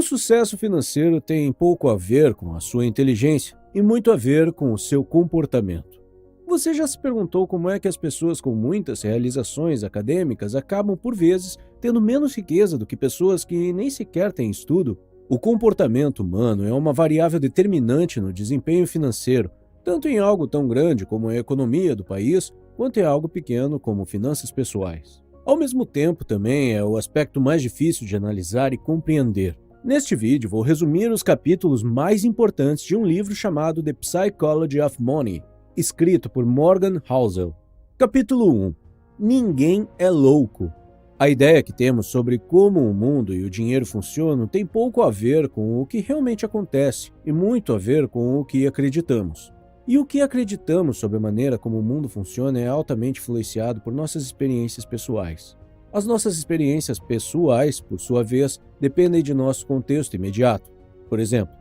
sucesso financeiro tem pouco a ver com a sua inteligência e muito a ver com o seu comportamento. Você já se perguntou como é que as pessoas com muitas realizações acadêmicas acabam, por vezes, tendo menos riqueza do que pessoas que nem sequer têm estudo? O comportamento humano é uma variável determinante no desempenho financeiro, tanto em algo tão grande como a economia do país, quanto em algo pequeno como finanças pessoais. Ao mesmo tempo, também é o aspecto mais difícil de analisar e compreender. Neste vídeo, vou resumir os capítulos mais importantes de um livro chamado The Psychology of Money, escrito por Morgan Housel. Capítulo 1. Ninguém é louco. A ideia que temos sobre como o mundo e o dinheiro funcionam tem pouco a ver com o que realmente acontece e muito a ver com o que acreditamos. E o que acreditamos sobre a maneira como o mundo funciona é altamente influenciado por nossas experiências pessoais. As nossas experiências pessoais, por sua vez, dependem de nosso contexto imediato. Por exemplo,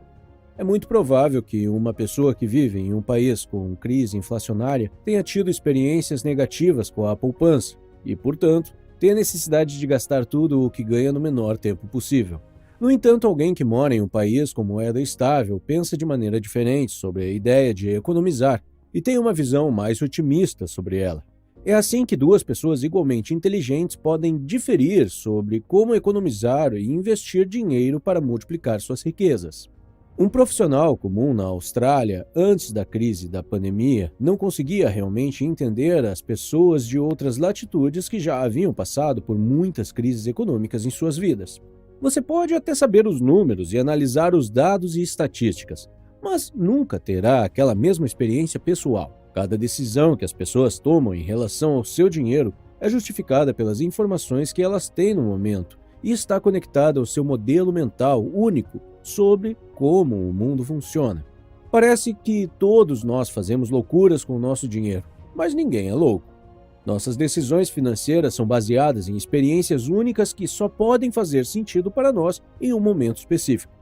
é muito provável que uma pessoa que vive em um país com crise inflacionária tenha tido experiências negativas com a poupança e, portanto, tenha necessidade de gastar tudo o que ganha no menor tempo possível. No entanto, alguém que mora em um país com moeda estável pensa de maneira diferente sobre a ideia de economizar e tem uma visão mais otimista sobre ela. É assim que duas pessoas igualmente inteligentes podem diferir sobre como economizar e investir dinheiro para multiplicar suas riquezas. Um profissional comum na Austrália, antes da crise da pandemia, não conseguia realmente entender as pessoas de outras latitudes que já haviam passado por muitas crises econômicas em suas vidas. Você pode até saber os números e analisar os dados e estatísticas, mas nunca terá aquela mesma experiência pessoal. Cada decisão que as pessoas tomam em relação ao seu dinheiro é justificada pelas informações que elas têm no momento e está conectada ao seu modelo mental único sobre como o mundo funciona. Parece que todos nós fazemos loucuras com o nosso dinheiro, mas ninguém é louco. Nossas decisões financeiras são baseadas em experiências únicas que só podem fazer sentido para nós em um momento específico.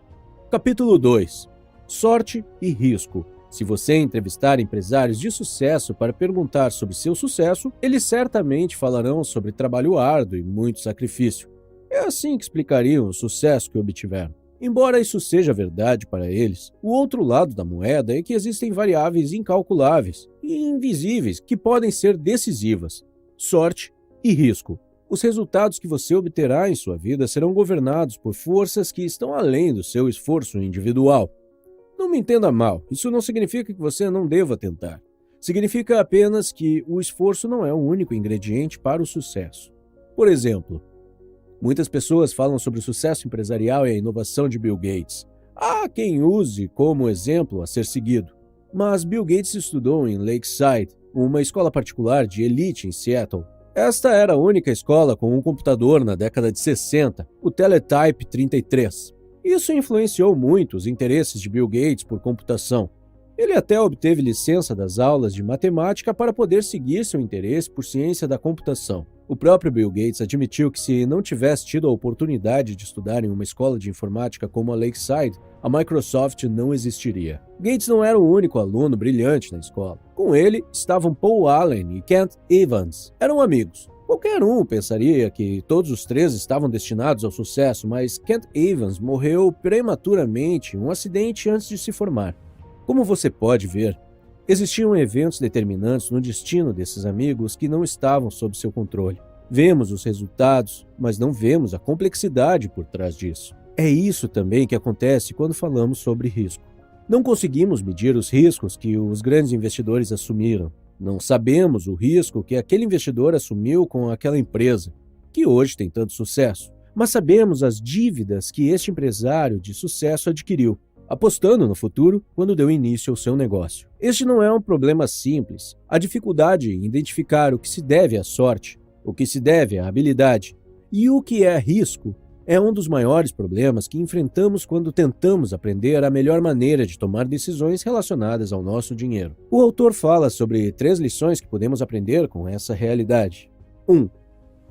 Capítulo 2. Sorte e risco. Se você entrevistar empresários de sucesso para perguntar sobre seu sucesso, eles certamente falarão sobre trabalho árduo e muito sacrifício. É assim que explicariam o sucesso que obtiveram. Embora isso seja verdade para eles, o outro lado da moeda é que existem variáveis incalculáveis e invisíveis que podem ser decisivas: sorte e risco. Os resultados que você obterá em sua vida serão governados por forças que estão além do seu esforço individual. Não me entenda mal, isso não significa que você não deva tentar. Significa apenas que o esforço não é o único ingrediente para o sucesso. Por exemplo, muitas pessoas falam sobre o sucesso empresarial e a inovação de Bill Gates. Há quem use como exemplo a ser seguido. Mas Bill Gates estudou em Lakeside, uma escola particular de elite em Seattle. Esta era a única escola com um computador na década de 60, o Teletype 33. Isso influenciou muito os interesses de Bill Gates por computação. Ele até obteve licença das aulas de matemática para poder seguir seu interesse por ciência da computação. O próprio Bill Gates admitiu que se não tivesse tido a oportunidade de estudar em uma escola de informática como a Lakeside, a Microsoft não existiria. Gates não era o único aluno brilhante na escola. Com ele estavam Paul Allen e Kent Evans. Eram amigos. Qualquer um pensaria que todos os três estavam destinados ao sucesso, mas Kent Evans morreu prematuramente em um acidente antes de se formar. Como você pode ver, existiam eventos determinantes no destino desses amigos que não estavam sob seu controle. Vemos os resultados, mas não vemos a complexidade por trás disso. É isso também que acontece quando falamos sobre risco. Não conseguimos medir os riscos que os grandes investidores assumiram. Não sabemos o risco que aquele investidor assumiu com aquela empresa, que hoje tem tanto sucesso, mas sabemos as dívidas que este empresário de sucesso adquiriu, apostando no futuro quando deu início ao seu negócio. Este não é um problema simples. A dificuldade em identificar o que se deve à sorte, o que se deve à habilidade e o que é risco é um dos maiores problemas que enfrentamos quando tentamos aprender a melhor maneira de tomar decisões relacionadas ao nosso dinheiro. O autor fala sobre 3 lições que podemos aprender com essa realidade. 1.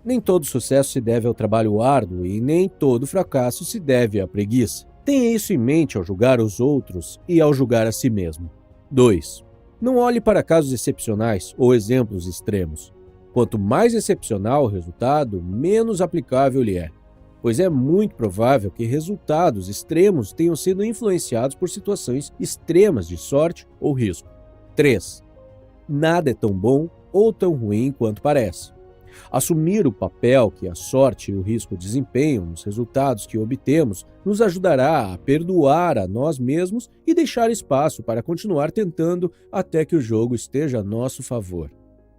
Nem todo sucesso se deve ao trabalho árduo e nem todo fracasso se deve à preguiça. Tenha isso em mente ao julgar os outros e ao julgar a si mesmo. 2. Não olhe para casos excepcionais ou exemplos extremos. Quanto mais excepcional o resultado, menos aplicável ele é. pois é muito provável que resultados extremos tenham sido influenciados por situações extremas de sorte ou risco. 3. Nada é tão bom ou tão ruim quanto parece. Assumir o papel que a sorte e o risco desempenham nos resultados que obtemos nos ajudará a perdoar a nós mesmos e deixar espaço para continuar tentando até que o jogo esteja a nosso favor.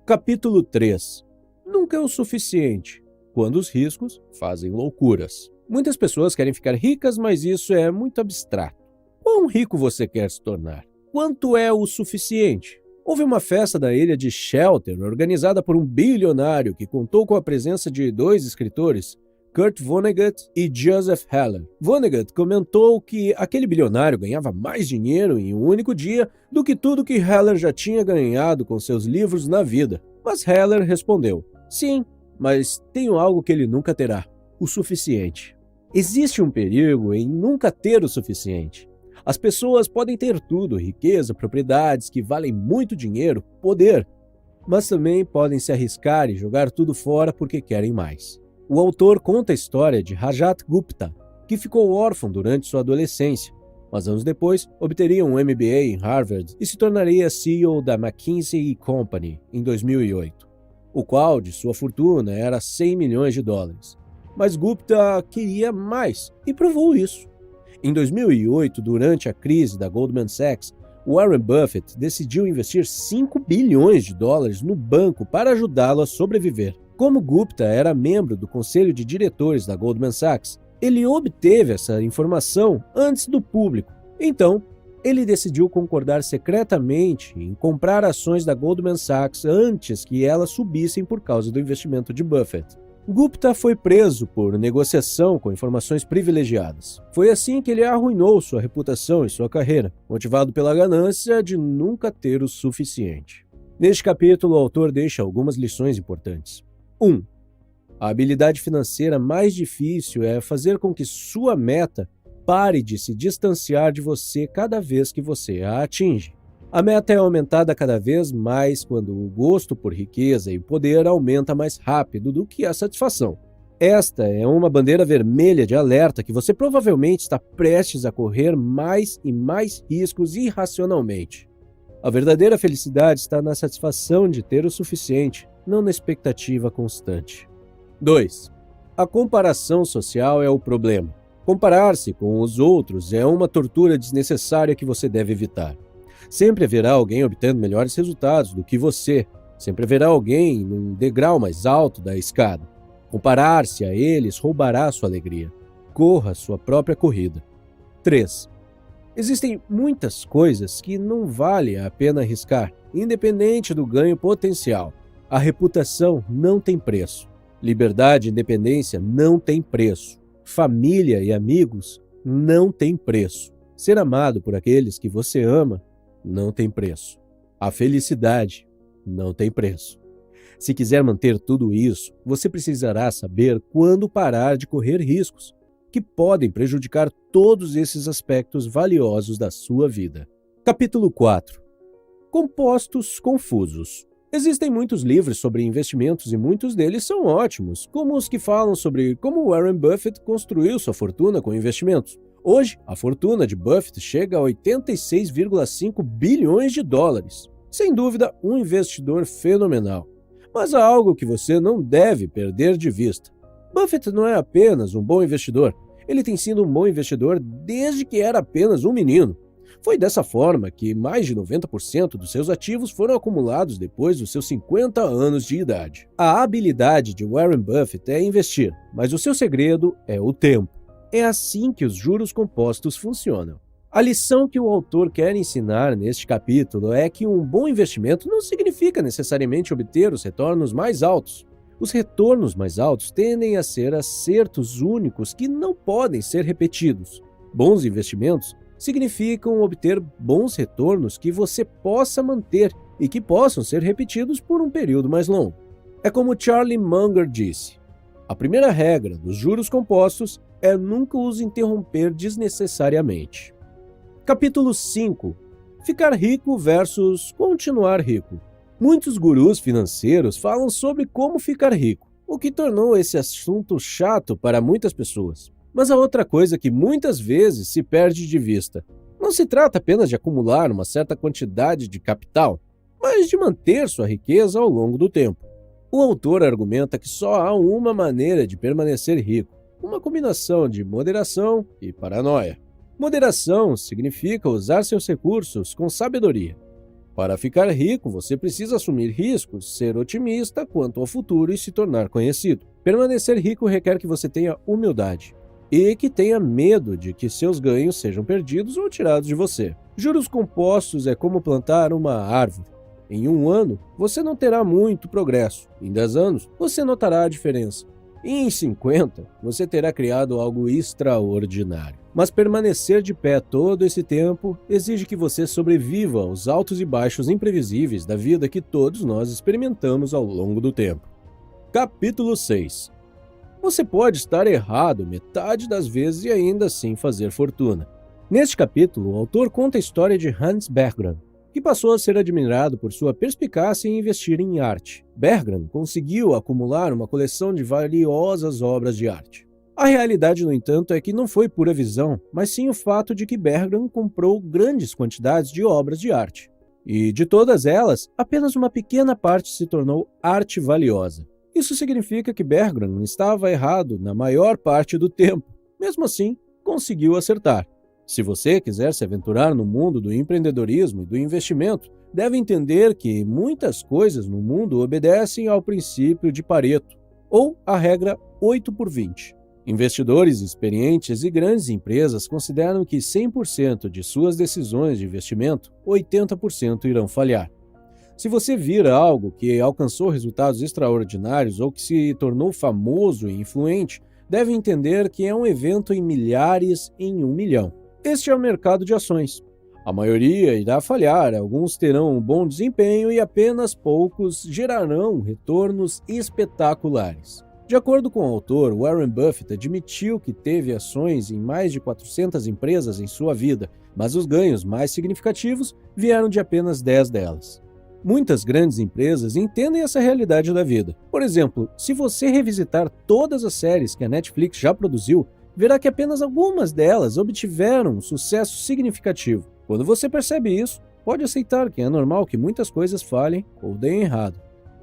Capítulo 3. Nunca é o suficiente, quando os riscos fazem loucuras. Muitas pessoas querem ficar ricas, mas isso é muito abstrato. Quão rico você quer se tornar? Quanto é o suficiente? Houve uma festa da ilha de Shelter, organizada por um bilionário que contou com a presença de 2 escritores, Kurt Vonnegut e Joseph Heller. Vonnegut comentou que aquele bilionário ganhava mais dinheiro em um único dia do que tudo que Heller já tinha ganhado com seus livros na vida. Mas Heller respondeu: sim, mas tenho algo que ele nunca terá: o suficiente. Existe um perigo em nunca ter o suficiente. As pessoas podem ter tudo, riqueza, propriedades que valem muito dinheiro, poder, mas também podem se arriscar e jogar tudo fora porque querem mais. O autor conta a história de Rajat Gupta, que ficou órfão durante sua adolescência, mas anos depois obteria um MBA em Harvard e se tornaria CEO da McKinsey & Company em 2008, o qual de sua fortuna era $100 milhões. Mas Gupta queria mais e provou isso. Em 2008, durante a crise da Goldman Sachs, Warren Buffett decidiu investir $5 bilhões no banco para ajudá-lo a sobreviver. Como Gupta era membro do conselho de diretores da Goldman Sachs, ele obteve essa informação antes do público. Então, ele decidiu concordar secretamente em comprar ações da Goldman Sachs antes que elas subissem por causa do investimento de Buffett. Gupta foi preso por negociação com informações privilegiadas. Foi assim que ele arruinou sua reputação e sua carreira, motivado pela ganância de nunca ter o suficiente. Neste capítulo, o autor deixa algumas lições importantes. 1. A habilidade financeira mais difícil é fazer com que sua meta pare de se distanciar de você cada vez que você a atinge. A meta é aumentada cada vez mais quando o gosto por riqueza e poder aumenta mais rápido do que a satisfação. Esta é uma bandeira vermelha de alerta que você provavelmente está prestes a correr mais e mais riscos irracionalmente. A verdadeira felicidade está na satisfação de ter o suficiente, não na expectativa constante. 2. A comparação social é o problema. Comparar-se com os outros é uma tortura desnecessária que você deve evitar. Sempre haverá alguém obtendo melhores resultados do que você. Sempre haverá alguém num degrau mais alto da escada. Comparar-se a eles roubará sua alegria. Corra sua própria corrida. 3. Existem muitas coisas que não vale a pena arriscar, independente do ganho potencial. A reputação não tem preço. Liberdade e independência não tem preço. Família e amigos não tem preço. Ser amado por aqueles que você ama não tem preço. A felicidade não tem preço. Se quiser manter tudo isso, você precisará saber quando parar de correr riscos, que podem prejudicar todos esses aspectos valiosos da sua vida. Capítulo 4. Compostos confusos. Existem muitos livros sobre investimentos e muitos deles são ótimos, como os que falam sobre como Warren Buffett construiu sua fortuna com investimentos. Hoje, a fortuna de Buffett chega a $86,5 bilhões. Sem dúvida, um investidor fenomenal. Mas há algo que você não deve perder de vista. Buffett não é apenas um bom investidor. Ele tem sido um bom investidor desde que era apenas um menino. Foi dessa forma que mais de 90% dos seus ativos foram acumulados depois dos seus 50 anos de idade. A habilidade de Warren Buffett é investir, mas o seu segredo é o tempo. É assim que os juros compostos funcionam. A lição que o autor quer ensinar neste capítulo é que um bom investimento não significa necessariamente obter os retornos mais altos. Os retornos mais altos tendem a ser acertos únicos que não podem ser repetidos. Bons investimentos significam obter bons retornos que você possa manter e que possam ser repetidos por um período mais longo. É como Charlie Munger disse: a primeira regra dos juros compostos é nunca os interromper desnecessariamente. Capítulo 5. Ficar rico versus continuar rico. Muitos gurus financeiros falam sobre como ficar rico, o que tornou esse assunto chato para muitas pessoas. Mas há outra coisa que muitas vezes se perde de vista. Não se trata apenas de acumular uma certa quantidade de capital, mas de manter sua riqueza ao longo do tempo. O autor argumenta que só há uma maneira de permanecer rico, uma combinação de moderação e paranoia. Moderação significa usar seus recursos com sabedoria. Para ficar rico, você precisa assumir riscos, ser otimista quanto ao futuro e se tornar conhecido. Permanecer rico requer que você tenha humildade e que tenha medo de que seus ganhos sejam perdidos ou tirados de você. Juros compostos é como plantar uma árvore. Em 1 ano, você não terá muito progresso. Em 10 anos, você notará a diferença. E em 50, você terá criado algo extraordinário. Mas permanecer de pé todo esse tempo exige que você sobreviva aos altos e baixos imprevisíveis da vida que todos nós experimentamos ao longo do tempo. Capítulo 6. Você pode estar errado metade das vezes e ainda assim fazer fortuna. Neste capítulo, o autor conta a história de Hans Berggruen, que passou a ser admirado por sua perspicácia em investir em arte. Berggruen conseguiu acumular uma coleção de valiosas obras de arte. A realidade, no entanto, é que não foi pura visão, mas sim o fato de que Berggruen comprou grandes quantidades de obras de arte. E de todas elas, apenas uma pequena parte se tornou arte valiosa. Isso significa que Berggruen estava errado na maior parte do tempo. Mesmo assim, conseguiu acertar. Se você quiser se aventurar no mundo do empreendedorismo e do investimento, deve entender que muitas coisas no mundo obedecem ao princípio de Pareto, ou a regra 8/20. Investidores experientes e grandes empresas consideram que 100% de suas decisões de investimento, 80% irão falhar. Se você vira algo que alcançou resultados extraordinários ou que se tornou famoso e influente, deve entender que é um evento em milhares em 1 milhão. Este é o mercado de ações. A maioria irá falhar, alguns terão um bom desempenho e apenas poucos gerarão retornos espetaculares. De acordo com o autor, Warren Buffett admitiu que teve ações em mais de 400 empresas em sua vida, mas os ganhos mais significativos vieram de apenas 10 delas. Muitas grandes empresas entendem essa realidade da vida. Por exemplo, se você revisitar todas as séries que a Netflix já produziu, verá que apenas algumas delas obtiveram um sucesso significativo. Quando você percebe isso, pode aceitar que é normal que muitas coisas falhem ou deem errado.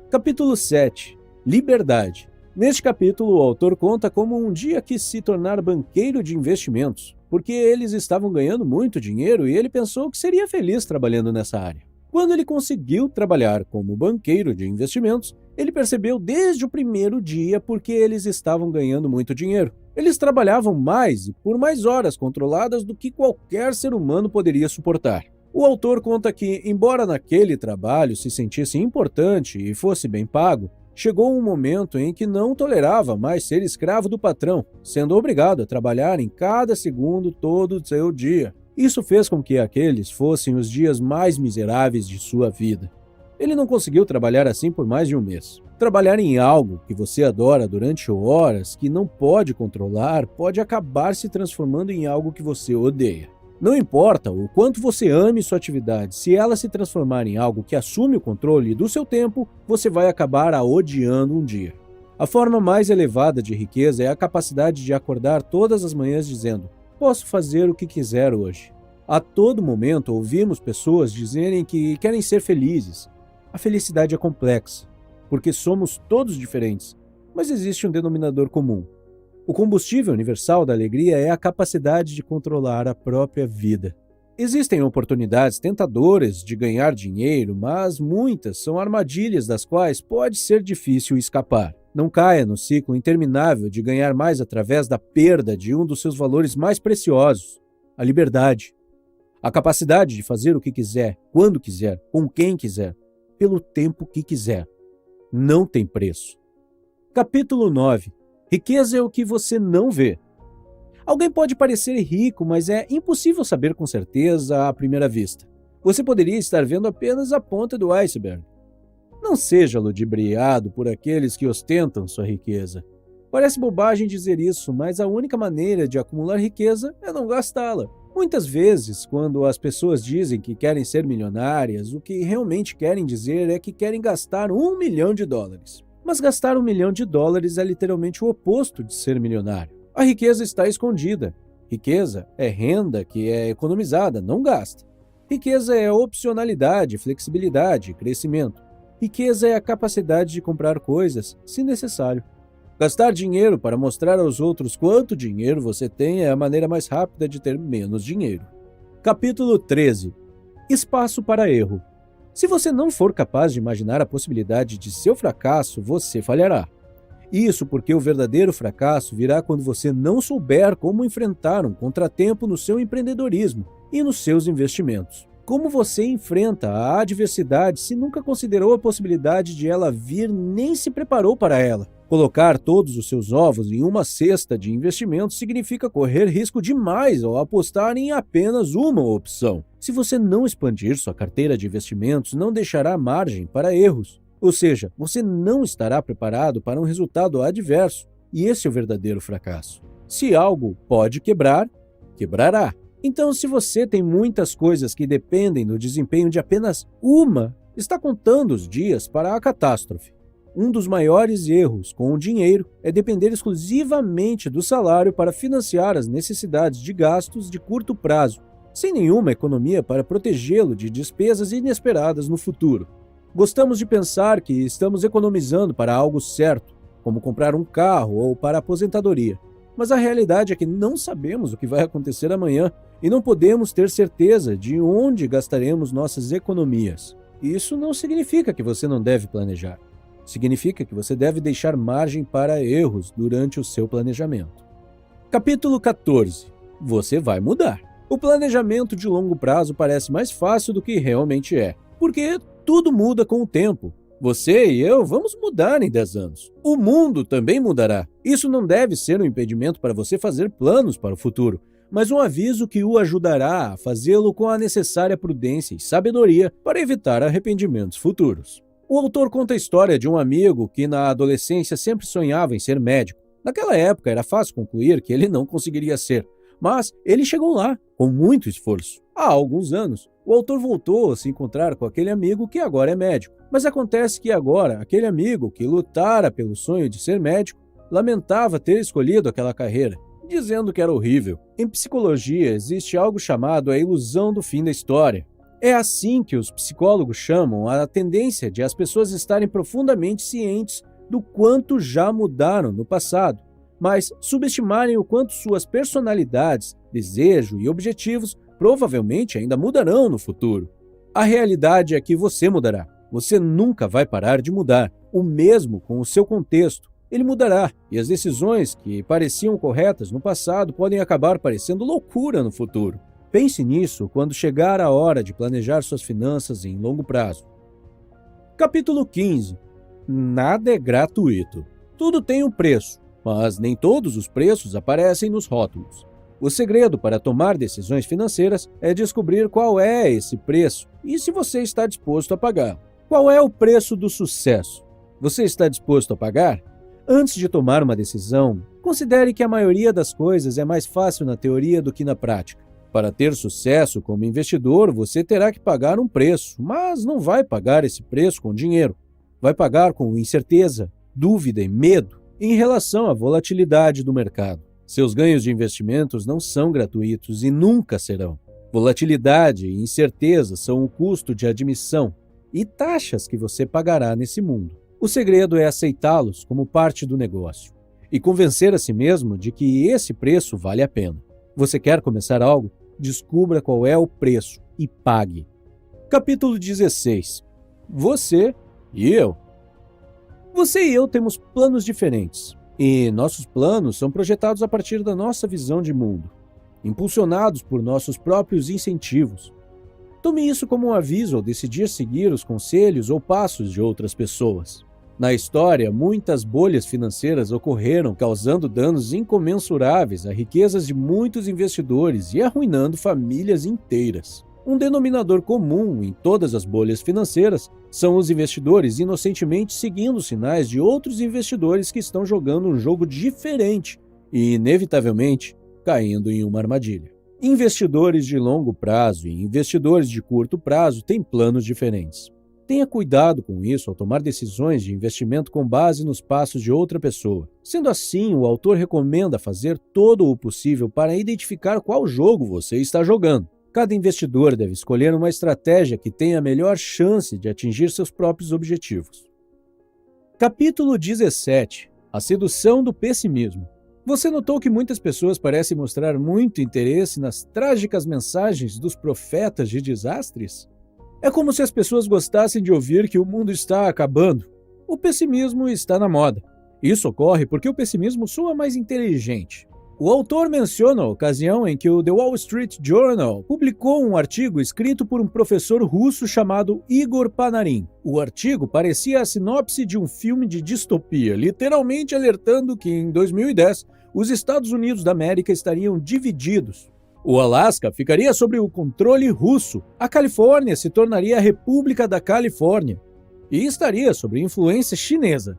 Capítulo 7. Liberdade. Neste capítulo, o autor conta como um dia quis se tornar banqueiro de investimentos, porque eles estavam ganhando muito dinheiro e ele pensou que seria feliz trabalhando nessa área. Quando ele conseguiu trabalhar como banqueiro de investimentos, ele percebeu desde o primeiro dia porque eles estavam ganhando muito dinheiro. Eles trabalhavam mais e por mais horas controladas do que qualquer ser humano poderia suportar. O autor conta que, embora naquele trabalho se sentisse importante e fosse bem pago, chegou um momento em que não tolerava mais ser escravo do patrão, sendo obrigado a trabalhar em cada segundo todo o seu dia. Isso fez com que aqueles fossem os dias mais miseráveis de sua vida. Ele não conseguiu trabalhar assim por mais de 1 mês. Trabalhar em algo que você adora durante horas que não pode controlar pode acabar se transformando em algo que você odeia. Não importa o quanto você ame sua atividade, se ela se transformar em algo que assume o controle do seu tempo, você vai acabar a odiando um dia. A forma mais elevada de riqueza é a capacidade de acordar todas as manhãs dizendo: posso fazer o que quiser hoje. A todo momento ouvimos pessoas dizerem que querem ser felizes. A felicidade é complexa, porque somos todos diferentes, mas existe um denominador comum. O combustível universal da alegria é a capacidade de controlar a própria vida. Existem oportunidades tentadoras de ganhar dinheiro, mas muitas são armadilhas das quais pode ser difícil escapar. Não caia no ciclo interminável de ganhar mais através da perda de um dos seus valores mais preciosos, a liberdade. A capacidade de fazer o que quiser, quando quiser, com quem quiser, pelo tempo que quiser. Não tem preço. Capítulo 9. Riqueza é o que você não vê. Alguém pode parecer rico, mas é impossível saber com certeza à primeira vista. Você poderia estar vendo apenas a ponta do iceberg. Não seja ludibriado por aqueles que ostentam sua riqueza. Parece bobagem dizer isso, mas a única maneira de acumular riqueza é não gastá-la. Muitas vezes, quando as pessoas dizem que querem ser milionárias, o que realmente querem dizer é que querem gastar $1 milhão. Mas gastar US$ 1 milhão é literalmente o oposto de ser milionário. A riqueza está escondida. Riqueza é renda que é economizada, não gasta. Riqueza é opcionalidade, flexibilidade, crescimento. Riqueza é a capacidade de comprar coisas, se necessário. Gastar dinheiro para mostrar aos outros quanto dinheiro você tem é a maneira mais rápida de ter menos dinheiro. Capítulo 13. Espaço para erro. Se você não for capaz de imaginar a possibilidade de seu fracasso, você falhará. Isso porque o verdadeiro fracasso virá quando você não souber como enfrentar um contratempo no seu empreendedorismo e nos seus investimentos. Como você enfrenta a adversidade se nunca considerou a possibilidade de ela vir nem se preparou para ela? Colocar todos os seus ovos em uma cesta de investimentos significa correr risco demais ao apostar em apenas uma opção. Se você não expandir sua carteira de investimentos, não deixará margem para erros. Ou seja, você não estará preparado para um resultado adverso, e esse é o verdadeiro fracasso. Se algo pode quebrar, quebrará. Então, se você tem muitas coisas que dependem do desempenho de apenas uma, está contando os dias para a catástrofe. Um dos maiores erros com o dinheiro é depender exclusivamente do salário para financiar as necessidades de gastos de curto prazo, sem nenhuma economia para protegê-lo de despesas inesperadas no futuro. Gostamos de pensar que estamos economizando para algo certo, como comprar um carro ou para a aposentadoria. Mas a realidade é que não sabemos o que vai acontecer amanhã e não podemos ter certeza de onde gastaremos nossas economias. Isso não significa que você não deve planejar. Significa que você deve deixar margem para erros durante o seu planejamento. Capítulo 14. Você vai mudar. O planejamento de longo prazo parece mais fácil do que realmente é, porque tudo muda com o tempo. Você e eu vamos mudar em 10 anos. O mundo também mudará. Isso não deve ser um impedimento para você fazer planos para o futuro, mas um aviso que o ajudará a fazê-lo com a necessária prudência e sabedoria para evitar arrependimentos futuros. O autor conta a história de um amigo que na adolescência sempre sonhava em ser médico. Naquela época era fácil concluir que ele não conseguiria ser, mas ele chegou lá, com muito esforço. Há alguns anos, o autor voltou a se encontrar com aquele amigo que agora é médico. Mas acontece que agora, aquele amigo que lutara pelo sonho de ser médico, lamentava ter escolhido aquela carreira, dizendo que era horrível. Em psicologia, existe algo chamado a ilusão do fim da história. É assim que os psicólogos chamam a tendência de as pessoas estarem profundamente cientes do quanto já mudaram no passado, mas subestimarem o quanto suas personalidades, desejo e objetivos provavelmente ainda mudarão no futuro. A realidade é que você mudará. Você nunca vai parar de mudar, o mesmo com o seu contexto. Ele mudará, e as decisões que pareciam corretas no passado podem acabar parecendo loucura no futuro. Pense nisso quando chegar a hora de planejar suas finanças em longo prazo. Capítulo 15. Nada é gratuito. Tudo tem um preço, mas nem todos os preços aparecem nos rótulos. O segredo para tomar decisões financeiras é descobrir qual é esse preço e se você está disposto a pagar. Qual é o preço do sucesso? Você está disposto a pagar? Antes de tomar uma decisão, considere que a maioria das coisas é mais fácil na teoria do que na prática. Para ter sucesso como investidor, você terá que pagar um preço, mas não vai pagar esse preço com dinheiro. Vai pagar com incerteza, dúvida e medo em relação à volatilidade do mercado. Seus ganhos de investimentos não são gratuitos e nunca serão. Volatilidade e incerteza são o custo de admissão e taxas que você pagará nesse mundo. O segredo é aceitá-los como parte do negócio e convencer a si mesmo de que esse preço vale a pena. Você quer começar algo? Descubra qual é o preço e pague. Capítulo 16. Você e eu. Você e eu temos planos diferentes, e nossos planos são projetados a partir da nossa visão de mundo, impulsionados por nossos próprios incentivos. Tome isso como um aviso ao decidir seguir os conselhos ou passos de outras pessoas. Na história, muitas bolhas financeiras ocorreram, causando danos incomensuráveis a riquezas de muitos investidores e arruinando famílias inteiras. Um denominador comum em todas as bolhas financeiras são os investidores inocentemente seguindo os sinais de outros investidores que estão jogando um jogo diferente e, inevitavelmente, caindo em uma armadilha. Investidores de longo prazo e investidores de curto prazo têm planos diferentes. Tenha cuidado com isso ao tomar decisões de investimento com base nos passos de outra pessoa. Sendo assim, o autor recomenda fazer todo o possível para identificar qual jogo você está jogando. Cada investidor deve escolher uma estratégia que tenha a melhor chance de atingir seus próprios objetivos. Capítulo 17. A sedução do pessimismo. Você notou que muitas pessoas parecem mostrar muito interesse nas trágicas mensagens dos profetas de desastres? É como se as pessoas gostassem de ouvir que o mundo está acabando. O pessimismo está na moda. Isso ocorre porque o pessimismo soa mais inteligente. O autor menciona a ocasião em que o The Wall Street Journal publicou um artigo escrito por um professor russo chamado Igor Panarin. O artigo parecia a sinopse de um filme de distopia, literalmente alertando que em 2010 os Estados Unidos da América estariam divididos. O Alasca ficaria sob o controle russo, a Califórnia se tornaria a República da Califórnia e estaria sob influência chinesa.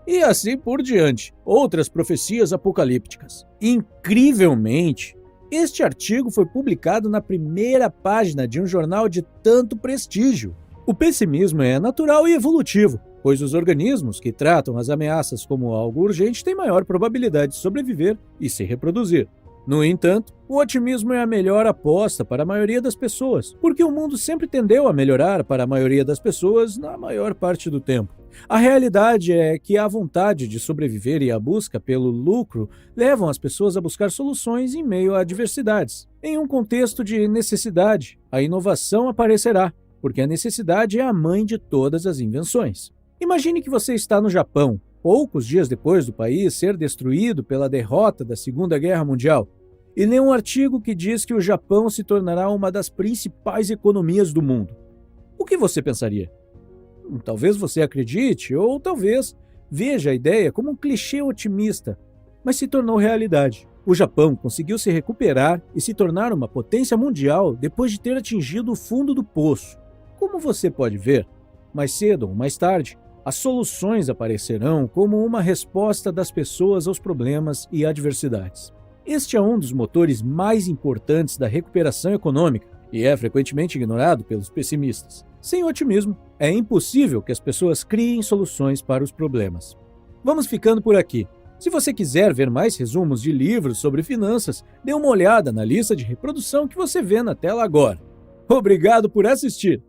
E assim por diante, outras profecias apocalípticas. Incrivelmente, este artigo foi publicado na primeira página de um jornal de tanto prestígio. O pessimismo é natural e evolutivo, pois os organismos que tratam as ameaças como algo urgente têm maior probabilidade de sobreviver e se reproduzir. No entanto, o otimismo é a melhor aposta para a maioria das pessoas, porque o mundo sempre tendeu a melhorar para a maioria das pessoas na maior parte do tempo. A realidade é que a vontade de sobreviver e a busca pelo lucro levam as pessoas a buscar soluções em meio a adversidades. Em um contexto de necessidade, a inovação aparecerá, porque a necessidade é a mãe de todas as invenções. Imagine que você está no Japão, poucos dias depois do país ser destruído pela derrota da Segunda Guerra Mundial, e lê um artigo que diz que o Japão se tornará uma das principais economias do mundo. O que você pensaria? Talvez você acredite, ou talvez veja a ideia como um clichê otimista, mas se tornou realidade. O Japão conseguiu se recuperar e se tornar uma potência mundial depois de ter atingido o fundo do poço. Como você pode ver, mais cedo ou mais tarde, as soluções aparecerão como uma resposta das pessoas aos problemas e adversidades. Este é um dos motores mais importantes da recuperação econômica e é frequentemente ignorado pelos pessimistas. Sem otimismo, é impossível que as pessoas criem soluções para os problemas. Vamos ficando por aqui. Se você quiser ver mais resumos de livros sobre finanças, dê uma olhada na lista de reprodução que você vê na tela agora. Obrigado por assistir!